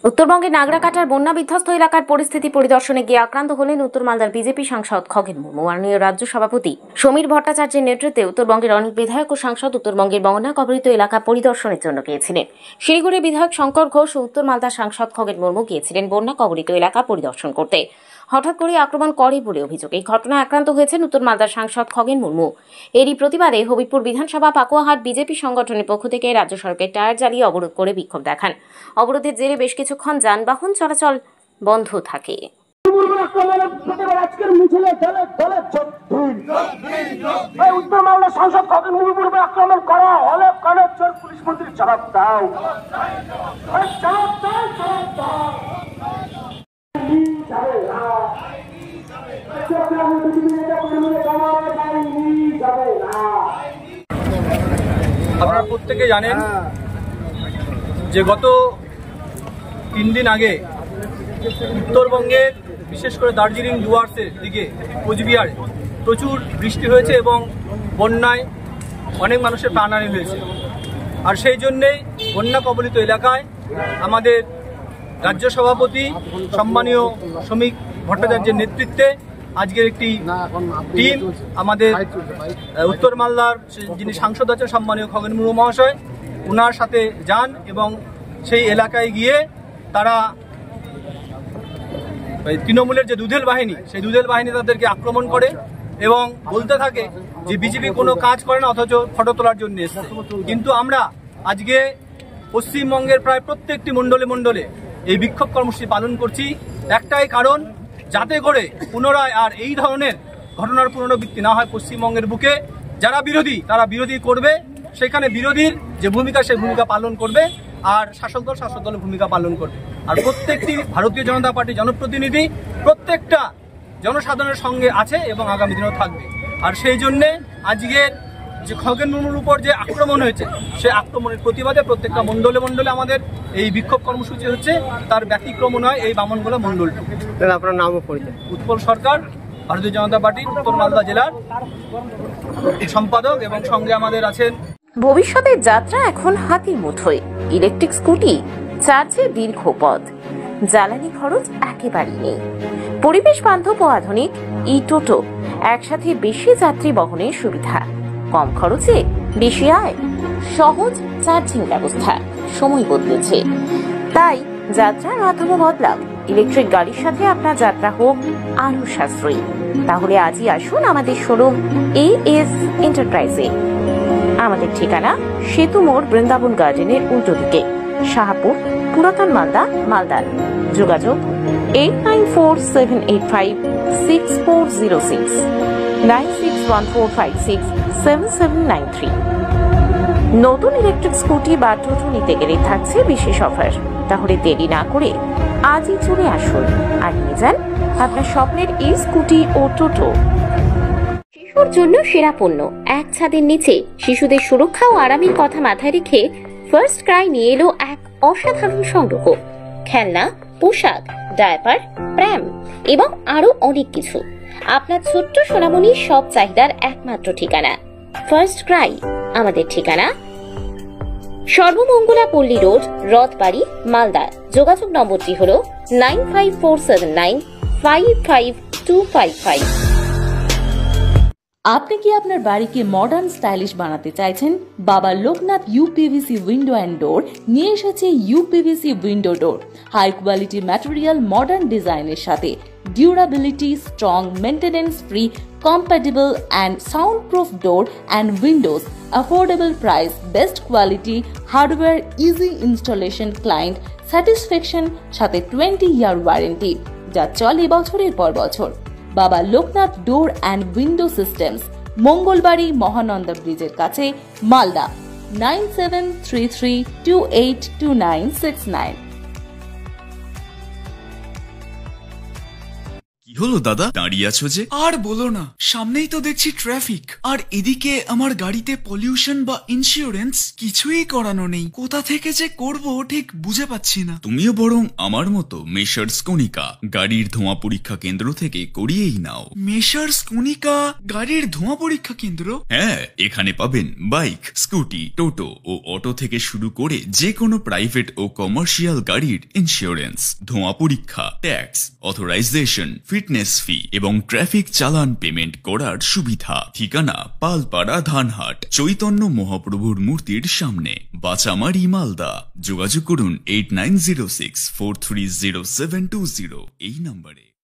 উত্তরবঙ্গের নাগরাকাটার বন্যা বিধ্বস্ত এলাকার পরিস্থিতি পরিদর্শনে গিয়ে আক্রান্ত হলেন উত্তর মালদার বিজেপি সাংসদ খগেন মুর্মু। মাননীয় রাজ্য সভাপতি সমীর ভট্টাচার্যের নেতৃত্বে উত্তরবঙ্গের অনেক বিধায়ক ও সাংসদ উত্তরবঙ্গের বন্যা কবলিত এলাকা পরিদর্শনের জন্য গিয়েছিলেন। শিলিগুড়ির বিধায়ক শঙ্কর ঘোষ ও উত্তর মালদার সাংসদ খগেন মুর্মু গিয়েছিলেন বন্যা কবলিত এলাকা পরিদর্শন করতে। হঠাৎ করে আক্রমণ করে বলে অভিযোগ। এই ঘটনায় আক্রান্ত হয়েছেন উত্তর মালদার সাংসদ খগেন মুর্মু। এরই প্রতিবাদে হবিবপুর বিধানসভা পাকুয়াহাট বিজেপি সংগঠনের পক্ষ থেকে রাজ্য সড়কের টায়ার জ্বালিয়ে অবরোধ করে বিক্ষোভ দেখান। অবরোধের জেরে বেশ কিছুক্ষণ যানবাহন চলাচল বন্ধ থাকে। উত্তর মালদার সাংসদ খগেন মুর্মুর উপর আক্রমণ করা হলে কানের চোর পুলিশ মন্ত্রী জবাব দাও। আপনারা প্রত্যেকে জানেন যে গত 3 দিন আগে উত্তরবঙ্গের বিশেষ করে দার্জিলিং ডুয়ার্সের দিকে কোচবিহারে প্রচুর বৃষ্টি হয়েছে এবং বন্যায় অনেক মানুষের প্রাণহানি হয়েছে। আর সেই জন্যেই বন্যা কবলিত এলাকায় আমাদের রাজ্য সভাপতি সম্মানীয় সমীর ভট্টাচার্যের নেতৃত্বে আজকের একটি টিম আমাদের উত্তর মালদার যিনি সাংসদ আছেন সম্মানীয় খগেন মুর্মু মহাশয়, ওনার সাথে যান এবং সেই এলাকায় গিয়ে তারা তৃণমূলের যে দুধেল বাহিনী, সেই দুধেল বাহিনী তাদেরকে আক্রমণ করে এবং বলতে থাকে যে বিজেপি কোনো কাজ করে না, অথচ ফটো তোলার জন্য এসছে। কিন্তু আমরা আজকে পশ্চিমবঙ্গের প্রায় প্রত্যেকটি মণ্ডলে মণ্ডলে এই বিক্ষোভ কর্মসূচি পালন করছি একটাই কারণ, যাতে করে পুনরায় আর এই ধরনের ঘটনার পুনরাবৃত্তি না হয়। পশ্চিমবঙ্গের বুকে যারা বিরোধী তারা বিরোধী করবে, সেখানে বিরোধীর যে ভূমিকা সেই ভূমিকা পালন করবে, আর শাসক দলের ভূমিকা পালন করবে। আর প্রত্যেকটি ভারতীয় জনতা পার্টির জনপ্রতিনিধি প্রত্যেকটা জনসাধারণের সঙ্গে আছে এবং আগামী দিনেও থাকবে। আর সেই জন্যে আজকের যে খগেন মুর্মুর উপর যে আক্রমণ হয়েছে, সেই আক্রমণের প্রতিবাদে প্রত্যেকটা মণ্ডলে মণ্ডলে আমাদের এই বিক্ষোভ কর্মসূচি হচ্ছে। তার ব্যতিক্রম নয় এই বামনগোলা মণ্ডলটি। আপনার নামও পরিচয়? উৎপল সরকার, ভারতীয় জনতা পার্টির উত্তর মালদা জেলার সম্পাদক, এবং সঙ্গে আমাদের আছেন। ভবিষ্যতের যাত্রা এখন হাতির মুঠোয়। ইলেকট্রিক স্কুটি, চার্জে দীর্ঘ পথ, জ্বালানি খরচ একেবারেই নেই। পরিবেশ বান্ধব ও আধুনিক ই টোটো, একসাথে বেশি যাত্রী বহনের সুবিধা, কম খরচে বেশি আয়, সহজ চার্জিং ব্যবস্থা। সময় বদলেছে, তাই যাত্রার মাধ্যমে বদলাক। ইলেকট্রিক গাড়ির সাথে আপনার যাত্রা হোক আরো সাশ্রয়ী। তাহলে আজই আসুন আমাদের শোরুম AS এন্টারপ্রাইজে। আমাদের ঠিকানা সেতু মোড়, বৃন্দাবন গার্ডেনের উল্টো দিকে, শাহপুর, পুরাতন মালদা, মালদার। যোগাযোগ 8947856406, 9614567793। নতুন ইলেকট্রিক স্কুটি বা টোটো নিতে গেলে থাকছে বিশেষ অফার। তাহলে দেরি না করে আজই চলে আসুন আর নিয়ে যান আপনার স্বপ্নের এই স্কুটি ও টোটো। শিশুর জন্য সেরা পণ্য, এক ছাদের নিচে শিশুদের সুরক্ষা ও আরামের কথা মাথায় রেখে ফার্স্ট ক্রাই নিয়ে এলো এক অসাধারণ সংগ্রহ। খেলনা, পোশাক, ডায়াপার, প্র্যাম এবং আরো অনেক কিছু। আপনার ছোট্ট সোনামণির সব চাহিদার একমাত্র ঠিকানা ফার্স্ট ক্রাই। আমাদের ঠিকানা সর্বমঙ্গলা পল্লী রোড, রথবাড়ি, মালদা। যোগাযোগ নম্বরটি হলো 9547955255। আপনি কি আপনার বাড়িকে মডার্ন স্টাইলিশ বানাতে চাইছেন? বাবা Loknath UPVC window and door নিয়ে এসেছে UPVC উইন্ডো ডোর। হাই কোয়ালিটি ম্যাটেরিয়াল, মডার্ন ডিজাইনের সাথে durability, strong, maintenance free, compatible and soundproof door and windows, affordable price, best quality, hardware, easy installation, client satisfaction, সাথে 20-year warranty যা চলে বছরের পর বছর। বাবা Loknath door and window systems, Mangalbari Mahananda ব্রিজের কাছে, মালদা। 9733282969। কি হলো দাদা, দাঁড়িয়ে আছো যে? আর বলো না, সামনেই তো দেখছি ট্রাফিক, আর এদিকে আমার গাড়িতে পলিউশন বা ইন্স্যুরেন্স কিছুই করানো নেই। কোথা থেকে যে করব ঠিক বুঝে পাচ্ছি না। তুমিও বরং আমার মতো মেসার্স কনিকা গাড়ির ধোঁয়া পরীক্ষা কেন্দ্র থেকে করিয়েই নাও। মেসার্স কনিকা গাড়ির ধোঁয়া পরীক্ষা কেন্দ্র? হ্যাঁ, এখানে পাবেন বাইক, স্কুটি, টোটো ও অটো থেকে শুরু করে যে কোনো প্রাইভেট ও কমার্শিয়াল গাড়ির ইন্স্যুরেন্স, ধোঁয়া পরীক্ষা, ট্যাক্স, অথরাইজেশন, ফিটনেস ফি এবং ট্রাফিক চালান পেমেন্ট করার সুবিধা। ঠিকানা পালপাড়া, ধানহাট, চৈতন্য মহাপ্রভুর মূর্তির সামনে, বাচামারি, মালদা। যোগাযোগ করুন 8906430720 এই নম্বরে।